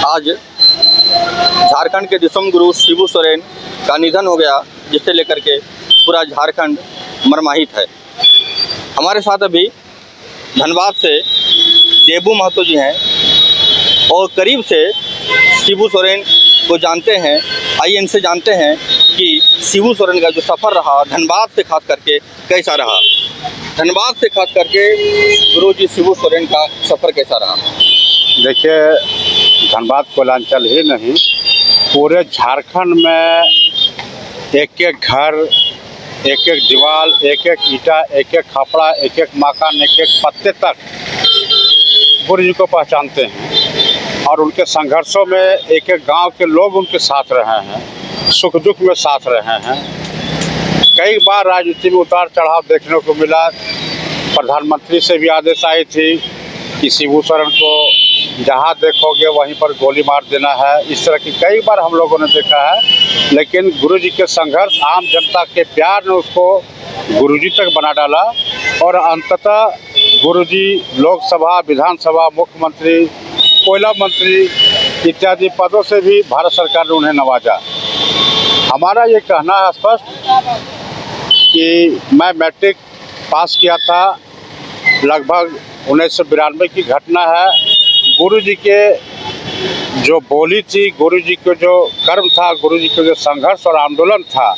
आज झारखंड के दिसम गुरु शिबू सोरेन का निधन हो गया, जिससे लेकर के पूरा झारखंड मर्माहित है। हमारे साथ अभी धनबाद से देबू महतो जी हैं और करीब से शिबू सोरेन को जानते हैं। आइए इनसे जानते हैं कि शिबू सोरेन का जो सफ़र रहा धनबाद से खास करके कैसा रहा। धनबाद से खास करके गुरु जी शिबू सोरेन का सफ़र कैसा रहा? देखिए, धनबाद कोयलांचल ही नहीं, पूरे झारखंड में एक एक घर, एक एक दीवार, एक एक ईंटा, एक एक खपड़ा, एक एक मकान, एक एक पत्ते तक गुरु जी को पहचानते हैं और उनके संघर्षों में एक एक गांव के लोग उनके साथ रहे हैं, सुख दुख में साथ रहे हैं। कई बार राजनीति में उतार चढ़ाव देखने को मिला। प्रधानमंत्री से भी आदेश आई थी कि शिबू सोरेन को जहाँ देखोगे वहीं पर गोली मार देना है। इस तरह की कई बार हम लोगों ने देखा है, लेकिन गुरु जी के संघर्ष, आम जनता के प्यार ने उसको गुरु जी तक बना डाला और अंततः गुरु जी लोकसभा, विधानसभा, मुख्यमंत्री, कोयला मंत्री इत्यादि पदों से भी भारत सरकार ने उन्हें नवाजा। हमारा ये कहना है स्पष्ट कि मैं मैट्रिक पास किया था, लगभग 1992 की घटना है। गुरु जी के जो बोली थी, गुरु जी के जो कर्म था, गुरु जी के जो संघर्ष और आंदोलन था,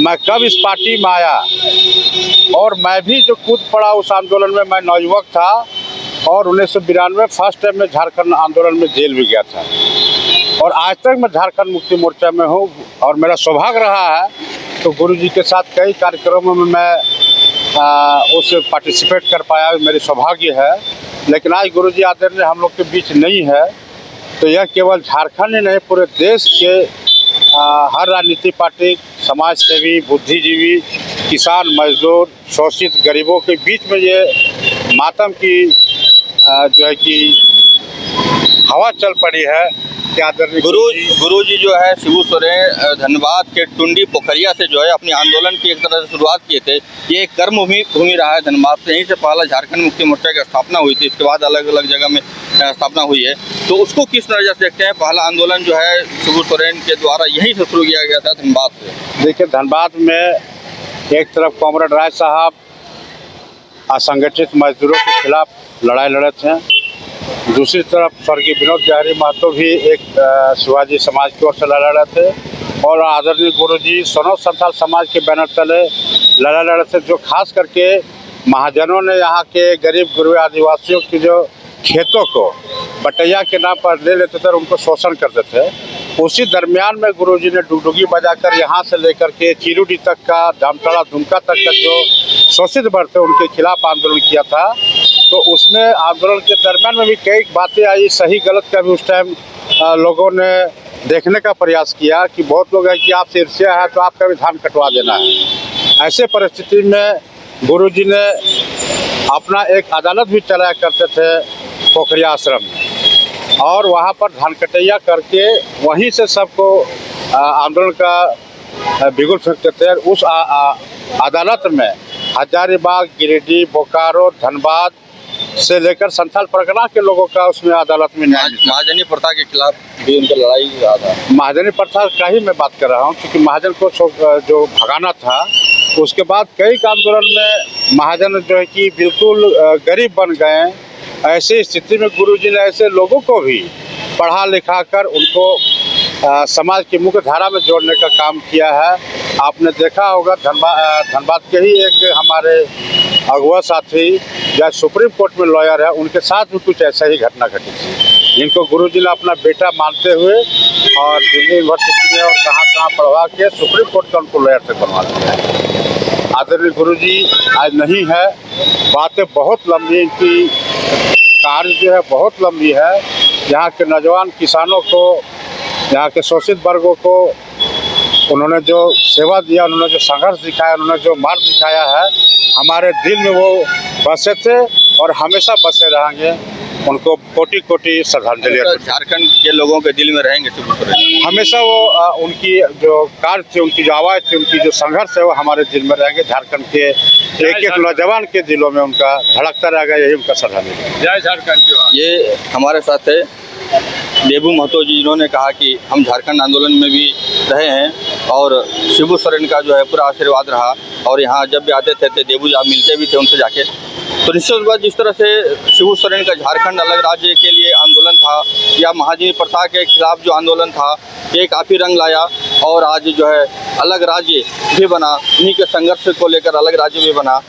मैं कब इस पार्टी में आया और मैं भी जो कूद पड़ा उस आंदोलन में। मैं नौयुवक था और 1992 फर्स्ट टाइम में झारखंड आंदोलन में जेल भी गया था और आज तक मैं झारखंड मुक्ति मोर्चा में हूँ और मेरा सौभाग्य रहा है तो गुरु जी के साथ कई कार्यक्रमों में मैं उस पार्टिसिपेट कर पाया, मेरी सौभाग्य है। लेकिन आज गुरु जी आदरणीय हम लोग के बीच नहीं है, तो यह केवल झारखंड ही नहीं, पूरे देश के हर राजनीतिक पार्टी, समाज सेवी, बुद्धिजीवी, किसान, मजदूर, शोषित गरीबों के बीच में ये मातम की जो है कि हवा चल पड़ी है। गुरु जी जो है शिबू सोरेन धनबाद के टुंडी पोखरिया से जो है अपनी आंदोलन की एक तरह से शुरुआत किए थे। ये एक कर्म भूमि रहा है धनबाद से, यहीं से पहला झारखंड मुक्ति मोर्चा की स्थापना हुई थी, इसके बाद अलग अलग जगह में स्थापना हुई है। तो उसको किस नज़र से देखते हैं? पहला आंदोलन जो है शिबू सोरेन के द्वारा यहीं से शुरू किया गया था धनबाद से। देखिए, धनबाद में एक तरफ कॉमरेड राय साहब असंगठित मजदूरों के खिलाफ लड़ाई लड़े थे, दूसरी तरफ स्वर्गीय विनोद बिहारी महतो भी एक शिवाजी समाज की ओर से लड़ा रहे थे और आदरणीय गुरु जी सोनो संथाल समाज के बैनर तले लड़ा लड़े थे, जो खास करके महाजनों ने यहाँ के गरीब गुरु आदिवासियों की जो खेतों को बटैया के नाम पर ले लेते थे और उनको शोषण करते थे। उसी दरमियान में गुरु जी ने डुगडुगी बजाकर यहाँ से लेकर के चिरुडी तक का, जामताड़ा, दुमका तक का जो शोषित वर्ग थे उनके खिलाफ आंदोलन किया था। तो उसमें आंदोलन के दरमियान में भी कई बातें आई, सही गलत का भी उस टाइम लोगों ने देखने का प्रयास किया कि बहुत लोग हैं कि आपसे ईर्ष्या है तो आपका भी धान कटवा देना है। ऐसे परिस्थिति में गुरु जी ने अपना एक अदालत भी चलाया करते थे पोखरिया आश्रम में और वहाँ पर धान कटैया करके वहीं से सबको आंदोलन का बिगुल फेंकते थे। उस अदालत में हजारीबाग, गिरिडीह, बोकारो, धनबाद से लेकर संथाल परगना के लोगों का उसमें अदालत में न्याय मिला। महाजनी प्रथा के खिलाफ भी उनका लड़ाई रहा था। महाजनी प्रथा का ही मैं बात कर रहा हूँ, क्योंकि महाजन को जो भगाना था, उसके बाद कई आंदोलन में महाजन जो है कि बिल्कुल गरीब बन गए। ऐसी स्थिति में गुरु जी ने ऐसे लोगों को भी पढ़ा लिखा कर उनको समाज की मुख्य धारा में जोड़ने का काम किया है। आपने देखा होगा धनबाद के ही एक हमारे अगुआ साथी जो सुप्रीम कोर्ट में लॉयर है, उनके साथ भी कुछ ऐसा ही घटना घटी थी, जिनको गुरु जी ने अपना बेटा मानते हुए और दिल्ली यूनिवर्सिटी में और कहाँ पढ़वा के सुप्रीम कोर्ट का उनको लॉयर तक बनवा दिया। आदरणीय गुरु जी आज नहीं है, बातें बहुत लंबी, इनकी कार्य जो है बहुत लंबी है। यहाँ के नौजवान किसानों को, यहाँ के शोषित वर्गों को उन्होंने जो सेवा दिया, उन्होंने जो संघर्ष दिखाया, उन्होंने जो मार्ग दिखाया है, हमारे दिल में वो बसे थे और हमेशा बसे रहेंगे। उनको कोटि कोटि श्रद्धांजलि। झारखंड के लोगों के दिल में रहेंगे शिबू सोरेन हमेशा। वो उनकी जो कार्य थी, उनकी जो आवाज़ थी, उनकी जो संघर्ष है, वो हमारे दिल में रहेंगे। झारखंड के एक एक नौजवान के दिलों में उनका धड़कता रहेगा, यही उनका श्रद्धांजलि। जय झारखंड। ये हमारे साथ है देबू महतो जी, जिन्होंने कहा कि हम झारखंड आंदोलन में भी रहे हैं और शिबू सोरेन का जो है पूरा आशीर्वाद रहा और यहाँ जब भी आते थे तो देबू जी आप मिलते भी थे उनसे जाके। तो निश्चित बात जिस तरह से शिबू सोरेन का झारखंड अलग राज्य के लिए आंदोलन था या महाजनी प्रथा के खिलाफ जो आंदोलन था, ये काफ़ी रंग लाया और आज जो है अलग राज्य भी बना, उन्हीं के संघर्ष को लेकर अलग राज्य भी बना।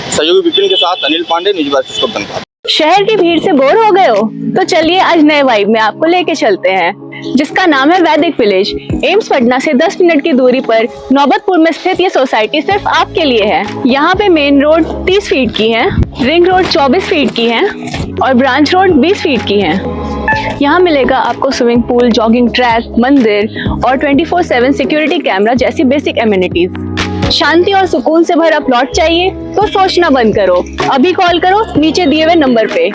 सहयोगी विपिन के साथ अनिल पांडे, न्यूज़ 22 को धन्यवाद। शहर की भीड़ से बोर हो गए हो? तो चलिए आज नए वाइब में आपको लेके चलते हैं, जिसका नाम है वैदिक विलेज। एम्स पटना से 10 मिनट की दूरी पर नौबतपुर में स्थित ये सोसाइटी सिर्फ आपके लिए है। यहाँ पे मेन रोड 30 फीट की है, रिंग रोड 24 फीट की है और ब्रांच रोड 20 फीट की है। यहाँ मिलेगा आपको स्विमिंग पूल, जॉगिंग ट्रैक, मंदिर और 24/7 सिक्योरिटी कैमरा जैसी बेसिक एमिनिटीज। शांति और सुकून से भरा प्लॉट चाहिए तो सोचना बंद करो, अभी कॉल करो नीचे दिए हुए नंबर पे।